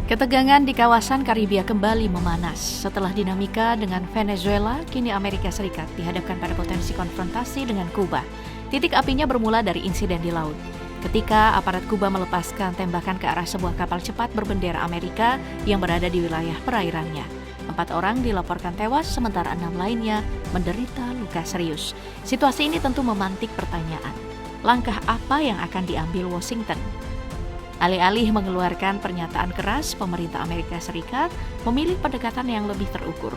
Ketegangan di kawasan Karibia kembali memanas. Setelah dinamika dengan Venezuela, kini Amerika Serikat dihadapkan pada potensi konfrontasi dengan Kuba. Titik apinya bermula dari insiden di laut. Ketika aparat Kuba melepaskan tembakan ke arah sebuah kapal cepat berbendera Amerika yang berada di wilayah perairannya. 4 orang dilaporkan tewas, sementara 6 lainnya menderita luka serius. Situasi ini tentu memantik pertanyaan. Langkah apa yang akan diambil Washington? Alih-alih mengeluarkan pernyataan keras, pemerintah Amerika Serikat memilih pendekatan yang lebih terukur.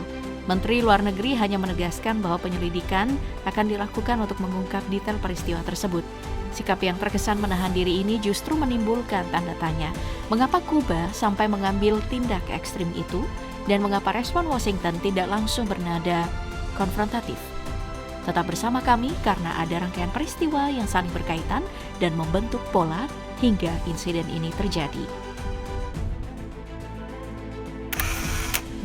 Menteri Luar Negeri hanya menegaskan bahwa penyelidikan akan dilakukan untuk mengungkap detail peristiwa tersebut. Sikap yang terkesan menahan diri ini justru menimbulkan tanda tanya. Mengapa Kuba sampai mengambil tindak ekstrim itu? Dan mengapa respon Washington tidak langsung bernada konfrontatif? Tetap bersama kami karena ada rangkaian peristiwa yang saling berkaitan dan membentuk pola hingga insiden ini terjadi.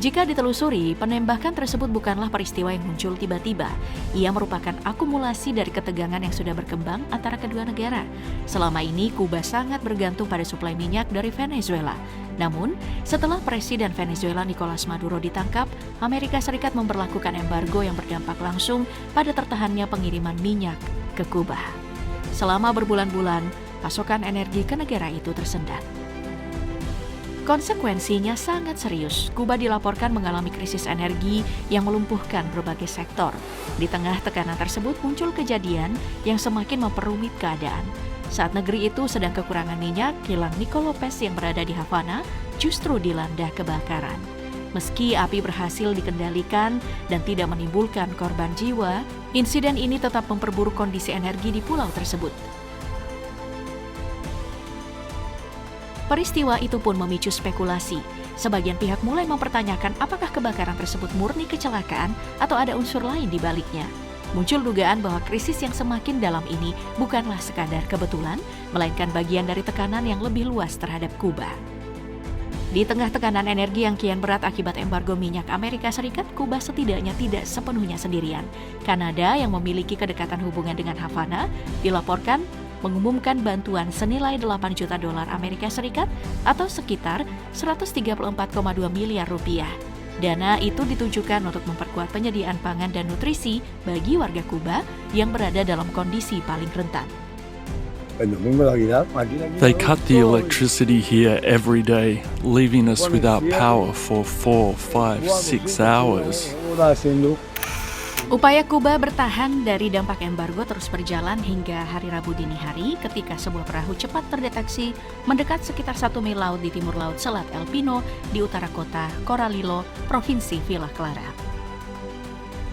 Jika ditelusuri, penembakan tersebut bukanlah peristiwa yang muncul tiba-tiba. Ia merupakan akumulasi dari ketegangan yang sudah berkembang antara kedua negara. Selama ini, Kuba sangat bergantung pada suplai minyak dari Venezuela. Namun, setelah Presiden Venezuela Nicolas Maduro ditangkap, Amerika Serikat memberlakukan embargo yang berdampak langsung pada tertahannya pengiriman minyak ke Kuba. Selama berbulan-bulan, pasokan energi ke negara itu tersendat. Konsekuensinya sangat serius. Kuba dilaporkan mengalami krisis energi yang melumpuhkan berbagai sektor. Di tengah tekanan tersebut muncul kejadian yang semakin memperumit keadaan. Saat negeri itu sedang kekurangan minyak, kilang Nico Lopez yang berada di Havana justru dilanda kebakaran. Meski api berhasil dikendalikan dan tidak menimbulkan korban jiwa, insiden ini tetap memperburuk kondisi energi di pulau tersebut. Peristiwa itu pun memicu spekulasi. Sebagian pihak mulai mempertanyakan apakah kebakaran tersebut murni kecelakaan atau ada unsur lain di baliknya. Muncul dugaan bahwa krisis yang semakin dalam ini bukanlah sekadar kebetulan, melainkan bagian dari tekanan yang lebih luas terhadap Kuba. Di tengah tekanan energi yang kian berat akibat embargo minyak Amerika Serikat, Kuba setidaknya tidak sepenuhnya sendirian. Kanada yang memiliki kedekatan hubungan dengan Havana dilaporkan mengumumkan bantuan senilai 8 juta dolar Amerika Serikat atau sekitar 134,2 miliar rupiah. Dana itu ditujukan untuk memperkuat penyediaan pangan dan nutrisi bagi warga Kuba yang berada dalam kondisi paling rentan. They cut the electricity here every day, leaving us without power for 4, 5, 6 hours. Upaya Kuba bertahan dari dampak embargo terus berjalan hingga hari Rabu dini hari ketika sebuah perahu cepat terdeteksi mendekat sekitar 1 mil laut di timur laut Selat El Pino di utara kota Coralillo, Provinsi Villa Clara.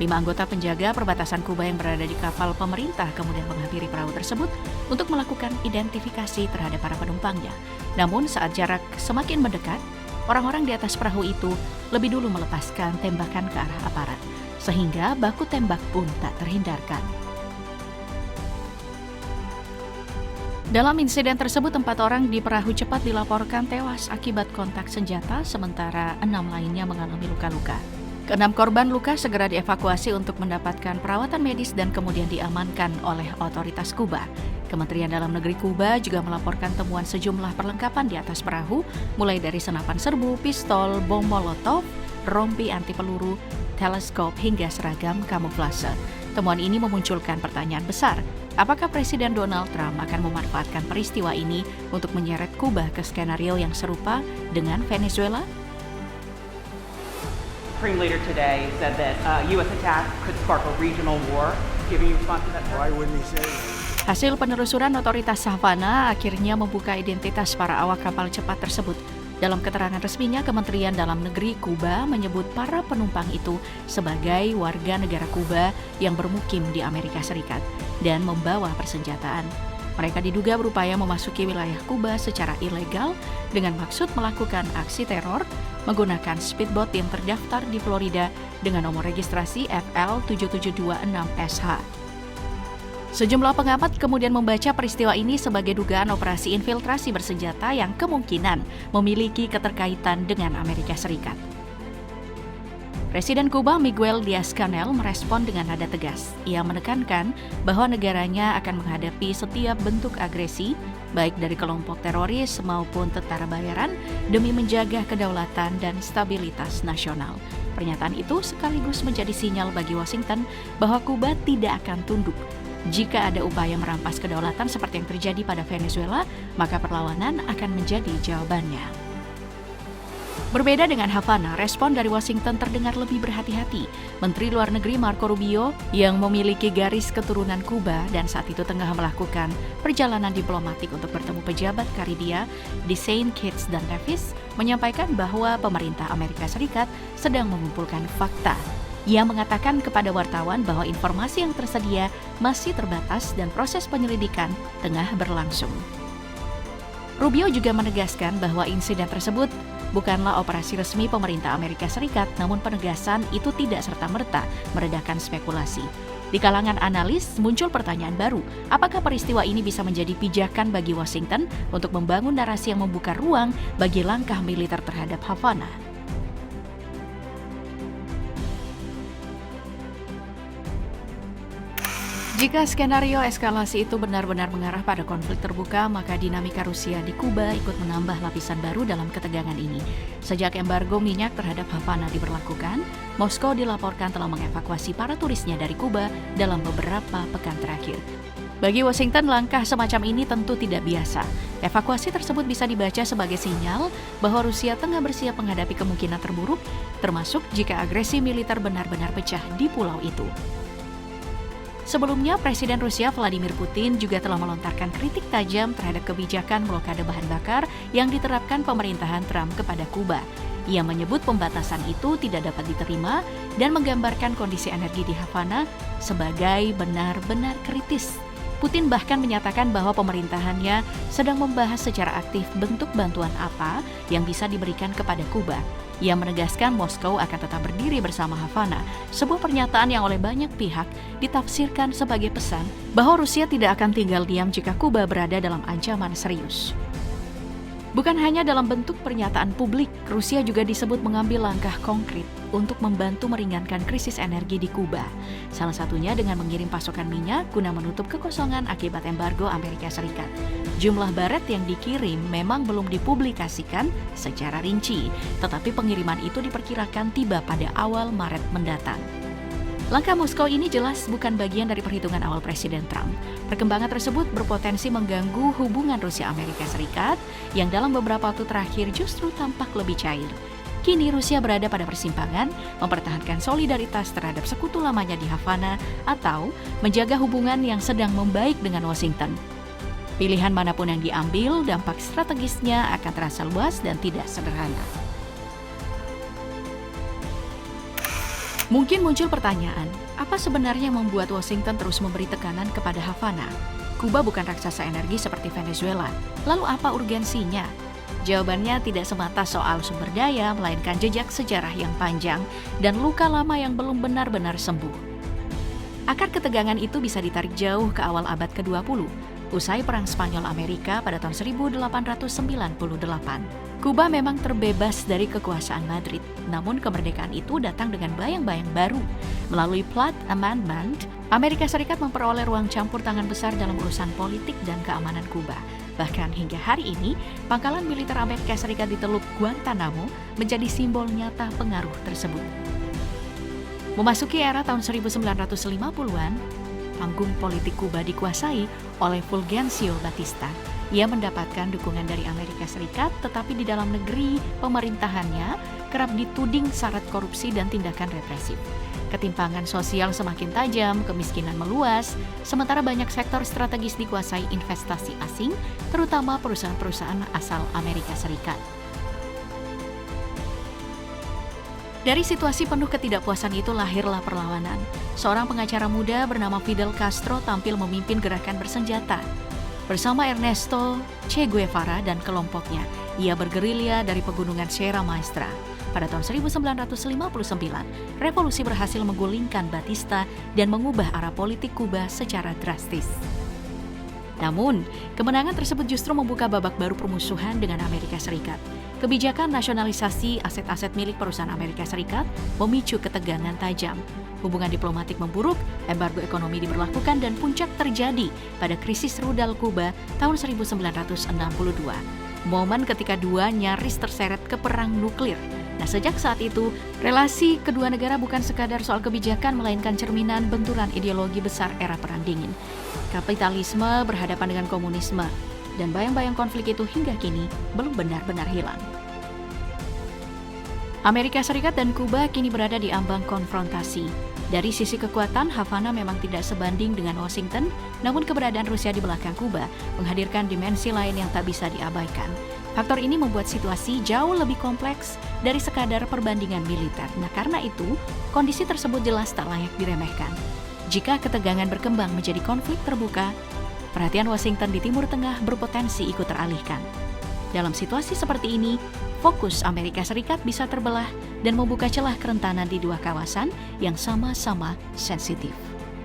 5 anggota penjaga perbatasan Kuba yang berada di kapal pemerintah kemudian menghampiri perahu tersebut untuk melakukan identifikasi terhadap para penumpangnya. Namun saat jarak semakin mendekat, orang-orang di atas perahu itu lebih dulu melepaskan tembakan ke arah aparat, sehingga baku tembak pun tak terhindarkan. Dalam insiden tersebut, 4 orang di perahu cepat dilaporkan tewas akibat kontak senjata, sementara 6 lainnya mengalami luka-luka. Ke-6 korban luka segera dievakuasi untuk mendapatkan perawatan medis dan kemudian diamankan oleh otoritas Kuba. Kementerian Dalam Negeri Kuba juga melaporkan temuan sejumlah perlengkapan di atas perahu, mulai dari senapan serbu, pistol, bom molotov, rompi anti peluru, teleskop hingga seragam kamuflase. Temuan ini memunculkan pertanyaan besar. Apakah Presiden Donald Trump akan memanfaatkan peristiwa ini untuk menyeret Kuba ke skenario yang serupa dengan Venezuela? Supreme leader today said that U.S. attack could spark a regional war. Giving you response to that? Why wouldn't he say that? Hasil penelusuran otoritas Havana akhirnya membuka identitas para awak kapal cepat tersebut. Dalam keterangan resminya, Kementerian Dalam Negeri Kuba menyebut para penumpang itu sebagai warga negara Kuba yang bermukim di Amerika Serikat dan membawa persenjataan. Mereka diduga berupaya memasuki wilayah Kuba secara ilegal dengan maksud melakukan aksi teror menggunakan speedboat yang terdaftar di Florida dengan nomor registrasi FL7726SH. Sejumlah pengamat kemudian membaca peristiwa ini sebagai dugaan operasi infiltrasi bersenjata yang kemungkinan memiliki keterkaitan dengan Amerika Serikat. Presiden Kuba Miguel Diaz-Canel merespon dengan nada tegas. Ia menekankan bahwa negaranya akan menghadapi setiap bentuk agresi, baik dari kelompok teroris maupun tentara bayaran, demi menjaga kedaulatan dan stabilitas nasional. Pernyataan itu sekaligus menjadi sinyal bagi Washington bahwa Kuba tidak akan tunduk. Jika ada upaya merampas kedaulatan seperti yang terjadi pada Venezuela, maka perlawanan akan menjadi jawabannya. Berbeda dengan Havana, respon dari Washington terdengar lebih berhati-hati. Menteri Luar Negeri Marco Rubio yang memiliki garis keturunan Kuba dan saat itu tengah melakukan perjalanan diplomatik untuk bertemu pejabat Karibia di Saint Kitts dan Nevis, menyampaikan bahwa pemerintah Amerika Serikat sedang mengumpulkan fakta. Ia mengatakan kepada wartawan bahwa informasi yang tersedia masih terbatas dan proses penyelidikan tengah berlangsung. Rubio juga menegaskan bahwa insiden tersebut bukanlah operasi resmi pemerintah Amerika Serikat, namun penegasan itu tidak serta-merta meredakan spekulasi. Di kalangan analis muncul pertanyaan baru, apakah peristiwa ini bisa menjadi pijakan bagi Washington untuk membangun narasi yang membuka ruang bagi langkah militer terhadap Havana? Jika skenario eskalasi itu benar-benar mengarah pada konflik terbuka, maka dinamika Rusia di Kuba ikut menambah lapisan baru dalam ketegangan ini. Sejak embargo minyak terhadap Havana diberlakukan, Moskow dilaporkan telah mengevakuasi para turisnya dari Kuba dalam beberapa pekan terakhir. Bagi Washington, langkah semacam ini tentu tidak biasa. Evakuasi tersebut bisa dibaca sebagai sinyal bahwa Rusia tengah bersiap menghadapi kemungkinan terburuk, termasuk jika agresi militer benar-benar pecah di pulau itu. Sebelumnya, Presiden Rusia Vladimir Putin juga telah melontarkan kritik tajam terhadap kebijakan blokade bahan bakar yang diterapkan pemerintahan Trump kepada Kuba. Ia menyebut pembatasan itu tidak dapat diterima dan menggambarkan kondisi energi di Havana sebagai benar-benar kritis. Putin bahkan menyatakan bahwa pemerintahannya sedang membahas secara aktif bentuk bantuan apa yang bisa diberikan kepada Kuba. Ia menegaskan Moskow akan tetap berdiri bersama Havana, sebuah pernyataan yang oleh banyak pihak ditafsirkan sebagai pesan bahwa Rusia tidak akan tinggal diam jika Kuba berada dalam ancaman serius. Bukan hanya dalam bentuk pernyataan publik, Rusia juga disebut mengambil langkah konkret untuk membantu meringankan krisis energi di Kuba. Salah satunya dengan mengirim pasokan minyak guna menutup kekosongan akibat embargo Amerika Serikat. Jumlah baret yang dikirim memang belum dipublikasikan secara rinci, tetapi pengiriman itu diperkirakan tiba pada awal Maret mendatang. Langkah Moskow ini jelas bukan bagian dari perhitungan awal Presiden Trump. Perkembangan tersebut berpotensi mengganggu hubungan Rusia-Amerika Serikat yang dalam beberapa waktu terakhir justru tampak lebih cair. Kini Rusia berada pada persimpangan mempertahankan solidaritas terhadap sekutu lamanya di Havana atau menjaga hubungan yang sedang membaik dengan Washington. Pilihan manapun yang diambil, dampak strategisnya akan terasa luas dan tidak sederhana. Mungkin muncul pertanyaan, apa sebenarnya yang membuat Washington terus memberi tekanan kepada Havana? Kuba bukan raksasa energi seperti Venezuela. Lalu apa urgensinya? Jawabannya tidak semata soal sumber daya, melainkan jejak sejarah yang panjang dan luka lama yang belum benar-benar sembuh. Akar ketegangan itu bisa ditarik jauh ke awal abad ke-20, usai Perang Spanyol-Amerika pada tahun 1898. Kuba memang terbebas dari kekuasaan Madrid, namun kemerdekaan itu datang dengan bayang-bayang baru. Melalui Platt Amendment, Amerika Serikat memperoleh ruang campur tangan besar dalam urusan politik dan keamanan Kuba. Bahkan hingga hari ini, pangkalan militer Amerika Serikat di Teluk Guantanamo menjadi simbol nyata pengaruh tersebut. Memasuki era tahun 1950-an, panggung politik Kuba dikuasai oleh Fulgencio Batista. Ia mendapatkan dukungan dari Amerika Serikat, tetapi di dalam negeri pemerintahannya kerap dituding syarat korupsi dan tindakan represif. Ketimpangan sosial semakin tajam, kemiskinan meluas, sementara banyak sektor strategis dikuasai investasi asing, terutama perusahaan-perusahaan asal Amerika Serikat. Dari situasi penuh ketidakpuasan itu lahirlah perlawanan. Seorang pengacara muda bernama Fidel Castro tampil memimpin gerakan bersenjata. Bersama Ernesto Che Guevara dan kelompoknya, ia bergerilya dari pegunungan Sierra Maestra. Pada tahun 1959, revolusi berhasil menggulingkan Batista dan mengubah arah politik Kuba secara drastis. Namun, kemenangan tersebut justru membuka babak baru permusuhan dengan Amerika Serikat. Kebijakan nasionalisasi aset-aset milik perusahaan Amerika Serikat memicu ketegangan tajam. Hubungan diplomatik memburuk, embargo ekonomi diberlakukan dan puncak terjadi pada krisis rudal Kuba tahun 1962. Momen ketika dua nyaris terseret ke perang nuklir. Nah, sejak saat itu, relasi kedua negara bukan sekadar soal kebijakan, melainkan cerminan benturan ideologi besar era Perang Dingin. Kapitalisme berhadapan dengan komunisme, dan bayang-bayang konflik itu hingga kini belum benar-benar hilang. Amerika Serikat dan Kuba kini berada di ambang konfrontasi. Dari sisi kekuatan, Havana memang tidak sebanding dengan Washington, namun keberadaan Rusia di belakang Kuba menghadirkan dimensi lain yang tak bisa diabaikan. Faktor ini membuat situasi jauh lebih kompleks dari sekadar perbandingan militer. Nah, karena itu, kondisi tersebut jelas tak layak diremehkan. Jika ketegangan berkembang menjadi konflik terbuka, perhatian Washington di Timur Tengah berpotensi ikut teralihkan. Dalam situasi seperti ini, fokus Amerika Serikat bisa terbelah dan membuka celah kerentanan di dua kawasan yang sama-sama sensitif.